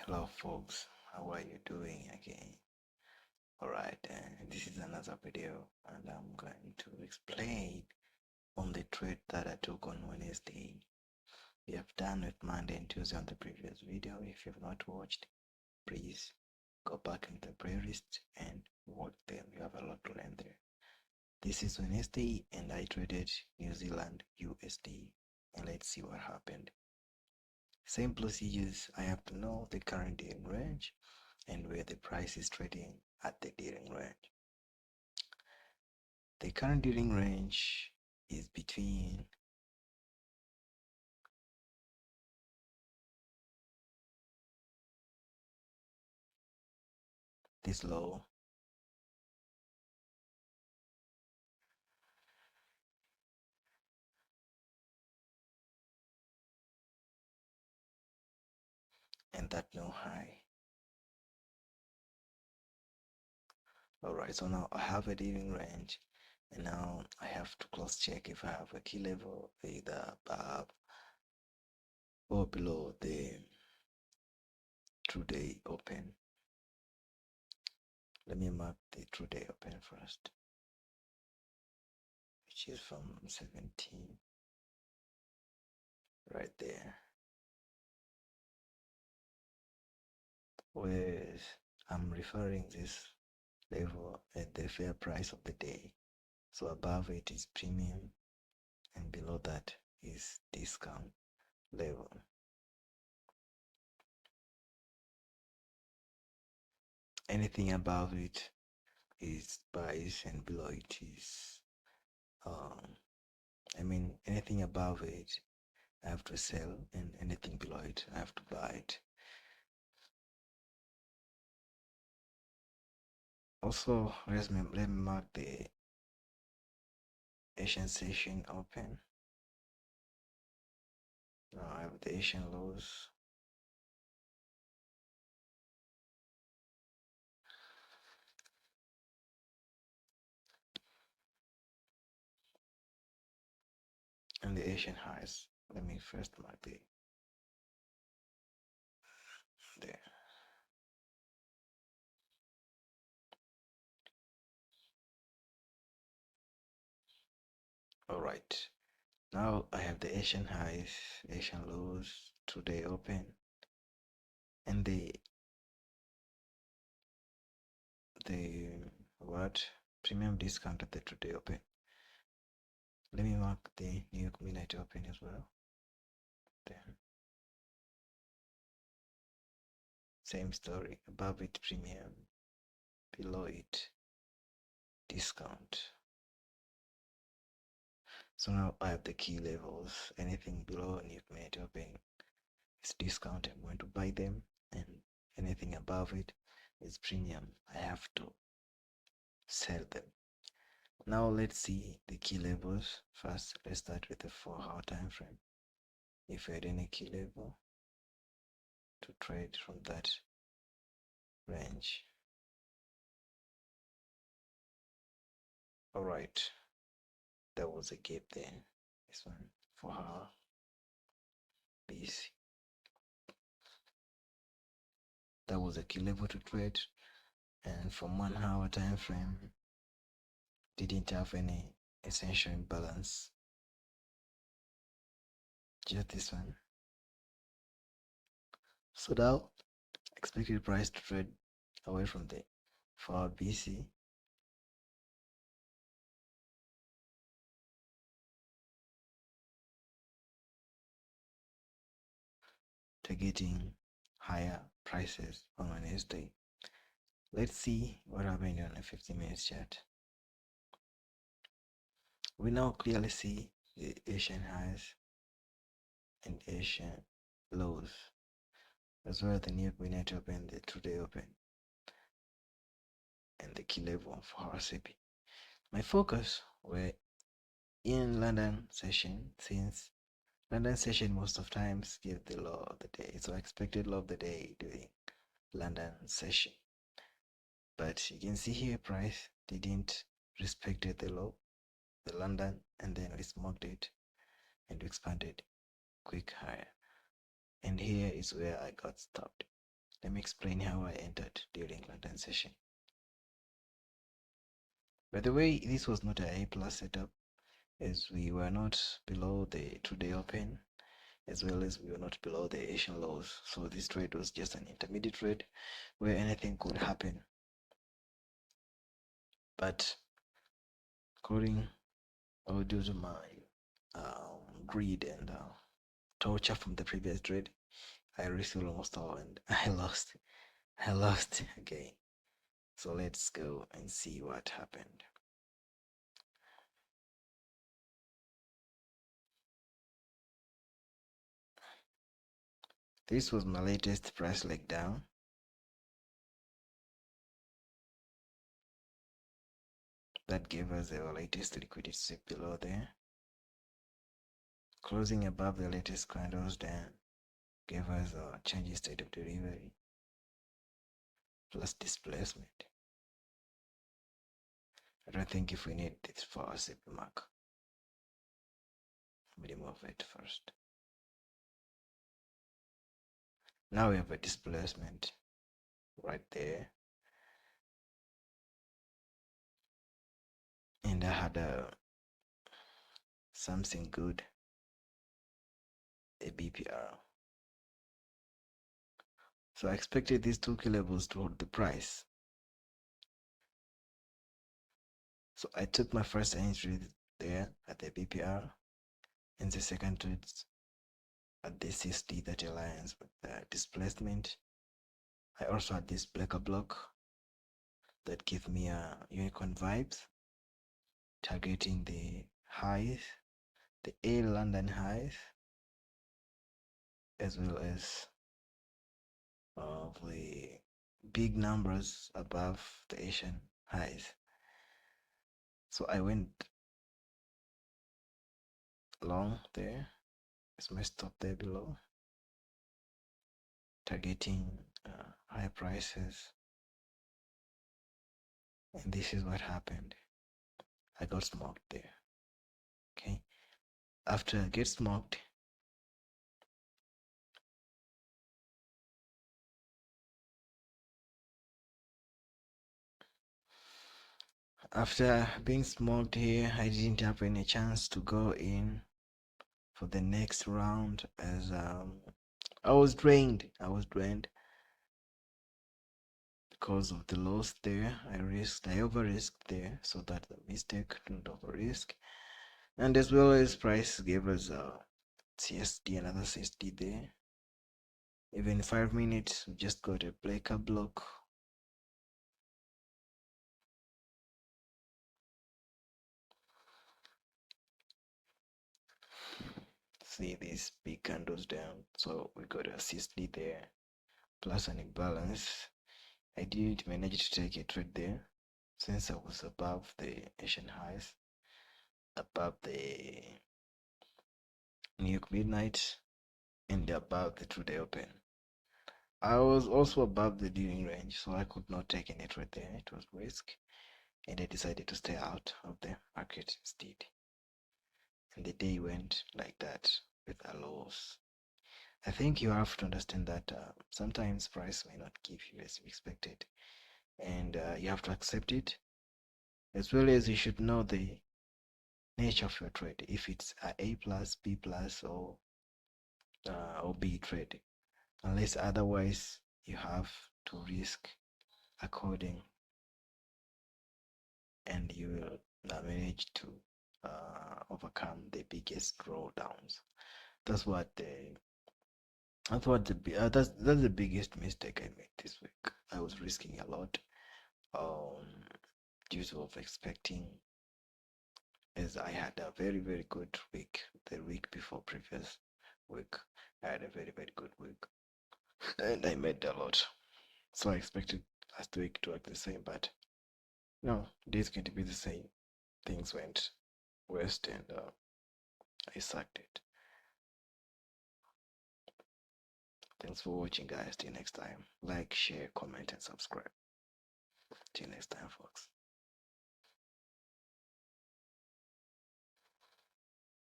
Hello folks, how are you doing again? Alright, this is another video and I'm going to explain on the trade that I took on Wednesday. We have done with Monday and Tuesday on the previous video. If you've not watched, please go back into the playlist and watch them. You have a lot to learn there. This is Wednesday and I traded New Zealand USD and let's see what happened. Same procedures. I have to know the current dealing range and where the price is trading at the dealing range. The current dealing range is between this low and that new high. Alright, so now I have a dealing range and now I have to cross check if I have a key level either above or below the 2-day open. Let me mark the 2-day open first, which is from 17 right there, where I'm referring this level at the fair price of the day. So above it is premium and below that is discount level. Anything above it is buys and below it is anything above it I have to sell and anything below it I have to buy it. Also let me mark the Asian session open. Now I have the Asian lows. And the Asian highs. Let me first mark the there. Alright. Now I have the Asian highs, Asian lows, 2-day open, and the premium discount at the 2-day open. Let me mark the New York midnight open as well. Then same story, above it premium, below it discount. So now I have the key levels. Anything below New York midnight open is discount. I'm going to buy them, and anything above it is premium. I have to sell them. Now let's see the key levels. First, let's start with the 4-hour time frame. If you had any key level to trade from that range. Alright, there was a gap there. This one, 4-hour BC. That was a key level to trade, and from 1-hour time frame didn't have any essential imbalance. Just this one. So now expected price to trade away from the 4-hour BC. Targeting higher prices on Wednesday. Let's see what happened on a 50-minute chart. We now clearly see the Asian highs and Asian lows, as well as the New York midnight open, the 2-day open, and the key level for RCP. My focus were in London session, since London session most of times give the low of the day, so I expected low of the day during London session. But you can see here price didn't respect the low, the London, and then we smoked it and expanded quick higher. And here is where I got stopped. Let me explain how I entered during London session. By the way, this was not an A plus setup, as we were not below the 2-day open, as well as we were not below the Asian lows. So this trade was just an intermediate trade where anything could happen. But according or due to my greed and torture from the previous trade, I risked almost all and I lost. I lost again. So let's go and see what happened. This was my latest price leg down. That gave us our latest liquidity sweep below there. Closing above the latest candles down gave us a change in state of delivery plus displacement. I don't think if we need this for a CP mark. Let me remove it first. Now we have a displacement right there. And I had something good, a BPR. So I expected these two key levels to hold the price. So I took my first entry there at the BPR and the second trade at the 60 that aligns with the displacement. I also had this breaker block that give me a unicorn vibes, targeting the highs, the A London highs, as well as the big numbers above the Asian highs. So I went long there. It's my stop there below, targeting high prices. And this is what happened. I got smoked there. Okay. After I get smoked, after being smoked here, I didn't have any chance to go in for the next round, as I was drained. Because of the loss there. I over risked there, so that the mistake don't over risk. And as well as price gave us a CSD, another CSD there. Even 5 minutes, we just got a breaker block. See these big candles down, so we got a CSD there plus an imbalance. I didn't manage to take a trade there since I was above the Asian highs, above the New York midnight, and above the 2-day open. I was also above the dealing range, so I could not take any trade there. It was risk, and I decided to stay out of the market instead. And the day went like that with a loss. I think you have to understand that sometimes price may not give you as you expected, and you have to accept it, as well as you should know the nature of your trade. If it's A plus, B plus, or B trade, unless otherwise you have to risk according, and you will manage to overcome the biggest drawdowns. That's the biggest mistake I made this week. I was risking a lot due to of expecting, as I had a very good week the week before previous week. I had a very good week and I made a lot, so I expected last week to work the same, but no, it is going to be the same. Things went west and I sucked it. Thanks for watching, guys. Till next time, like, share, comment and subscribe. Till next time, folks.